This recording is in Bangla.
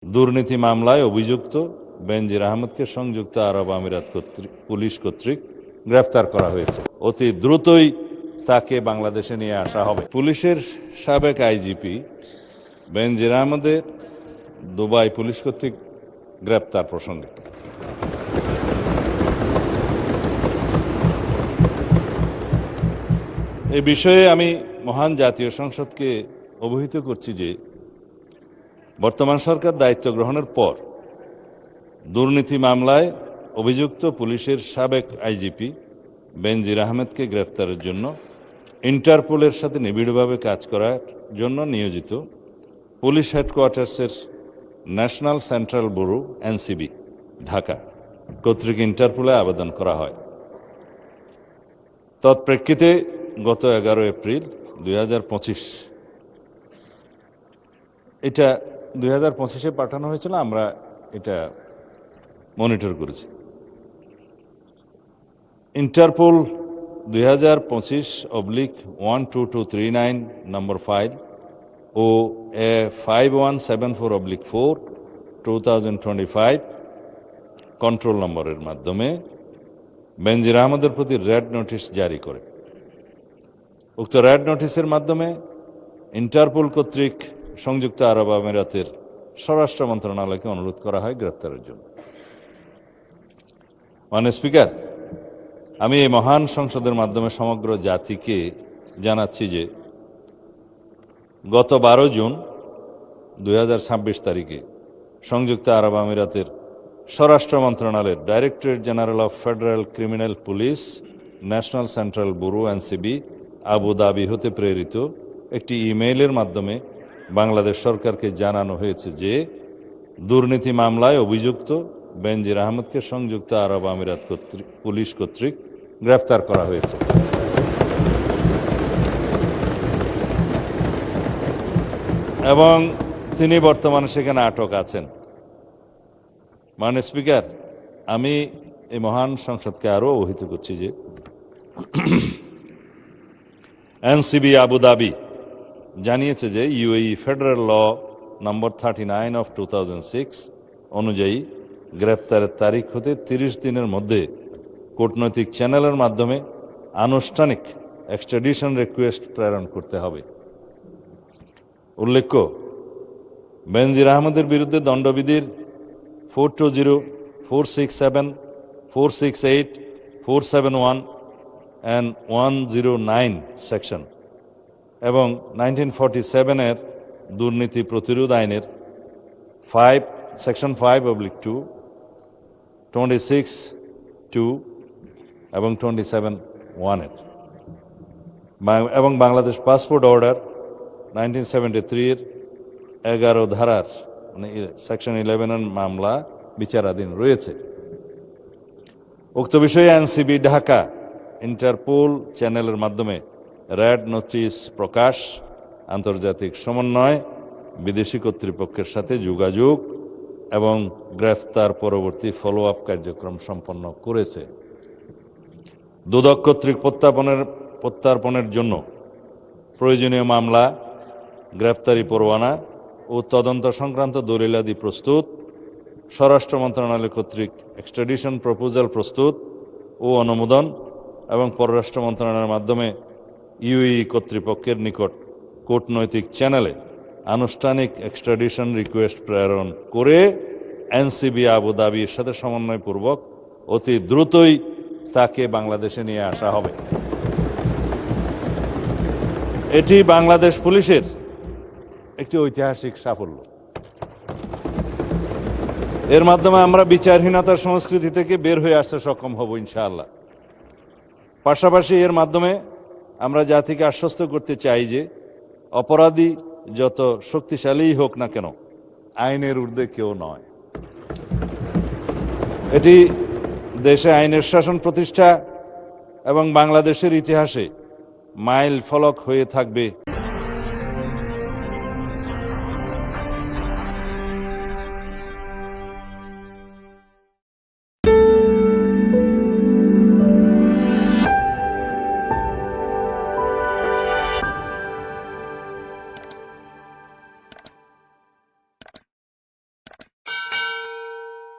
দুর্নীতি মামলায় অভিযুক্ত বেনজির আহমেদকে সংযুক্ত আরব আমিরাত পুলিশ কর্তৃক গ্রেফতার করা হয়েছে। অতি দ্রুতই তাকে বাংলাদেশে নিয়ে আসা হবে। পুলিশের সাবেক আইজিপি বেনজির আহমেদের দুবাই পুলিশ কর্তৃক গ্রেফতার প্রসঙ্গে এই বিষয়ে আমি মহান জাতীয় সংসদকে অবহিত করছি যে বর্তমান সরকার দায়িত্ব গ্রহণের পর দুর্নীতি মামলায় অভিযুক্ত পুলিশের সাবেক আইজিপি বেনজির আহমেদকে গ্রেফতারের জন্য ইন্টারপোলের সাথে নিবিড়ভাবে কাজ করার জন্য নিয়োজিত পুলিশ হেডকোয়ার্টার্সের national central bureau NCB Dhaka কর্তৃক ইন্টারপোলে আবেদন করা হয়। তৎপ্রেক্ষিতে গত 11 এপ্রিল 2025 এটা 2025-এ পাঠানো হয়েছিল। আমরা এটা মনিটর করেছি। ইন্টারপোল 2025/12239 নম্বর ফাইল ও 5174/4 2025 কন্ট্রোল নম্বরের মাধ্যমে বেনজির আহমেদের প্রতি রেড নোটিশ জারি করে। উক্ত রেড নোটিশের মাধ্যমে ইন্টারপোল কর্তৃক সংযুক্ত আরব আমিরাতের স্বরাষ্ট্র মন্ত্রণালয়কে অনুরোধ করা হয় গ্রেফতারের জন্য। মাননীয় স্পিকার, আমি এই মহান সংসদের মাধ্যমে সমগ্র জাতিকে জানাচ্ছি যে গত 12 জুন 2026 তারিখে সংযুক্ত আরব আমিরাতের স্বরাষ্ট্র মন্ত্রণালয়ের directorate general of federal criminal police national central bureau NCB Abu Dhabi হতে প্রেরিত একটি ইমেইলের মাধ্যমে বাংলাদেশ সরকারকে জানানো হয়েছে যে দুর্নীতি মামলায় অভিযুক্ত বেনজির আহমেদকে সংযুক্ত আরব আমিরাত পুলিশ কর্তৃক গ্রেফতার করা হয়েছে এবং তিনি বর্তমানে সেখানে আটক আছেন। মাননীয় স্পিকার, আমি এই মহান সংসদকে আরও অবহিত করছি যে এনসিবি আবুধাবি জানিয়েছে যে ইউএই ফেডারেল ল নম্বর 39/2006 অনুযায়ী গ্রেফতারের তারিখ হতে 30 দিনের মধ্যে কূটনৈতিক চ্যানেলের মাধ্যমে আনুষ্ঠানিক এক্সট্রাডিশন রিকোয়েস্ট প্রেরণ করতে হবে। উল্লেখ্য, বেনজির আহমেদের বিরুদ্ধে দণ্ডবিধির 420, 467, 468, 471 and 109 সেকশন এবং 1947-এর দুর্নীতি প্রতিরোধ আইনের সেকশন 5/2, 26(2) এবং 27(1) এবং বাংলাদেশ পাসপোর্ট অর্ডার 1973-এর 11 ধারার মানে সেকশন 11-এর মামলা বিচারাধীন রয়েছে। উক্ত বিষয়ে এনসিবি ঢাকা ইন্টারপোল চ্যানেলের মাধ্যমে রেড নোটিশ প্রকাশ, আন্তর্জাতিক সমন্বয়, বিদেশি কর্তৃপক্ষের সাথে যোগাযোগ এবং গ্রেফতার পরবর্তী ফলো আপ কার্যক্রম সম্পন্ন করেছে। দুদক কর্তৃক প্রত্যার্পণের জন্য প্রয়োজনীয় মামলা, গ্রেফতারি পরোয়ানা ও তদন্ত সংক্রান্ত দলিলাদি প্রস্তুত, স্বরাষ্ট্র মন্ত্রণালয় কর্তৃক এক্সট্রাডিশন প্রপোজাল প্রস্তুত ও অনুমোদন এবং পররাষ্ট্র মন্ত্রণালয়ের মাধ্যমে ইউএই কর্তৃপক্ষের নিকট কূটনৈতিক চ্যানেলে আনুষ্ঠানিক এক্সট্রাডিশন রিকোয়েস্ট প্রেরণ করে এনসিবি আবুধাবির সাথে সমন্বয়পূর্বক অতি দ্রুতই তাকে বাংলাদেশে নিয়ে আসা হবে। এটি বাংলাদেশ পুলিশের একটি ঐতিহাসিক সাফল্য। এর মাধ্যমে আমরা বিচারহীনতার সংস্কৃতি থেকে বের হয়ে আসতে সক্ষম হব ইনশাআল্লাহ। পাশাপাশি এর মাধ্যমে আমরা জাতিকে আশ্বস্ত করতে চাই যে অপরাধী যত শক্তিশালীই হোক না কেন, আইনের ঊর্ধ্বে কেউ নয়। এটি দেশে আইনের শাসন প্রতিষ্ঠা এবং বাংলাদেশের ইতিহাসে মাইল ফলক হয়ে থাকবে।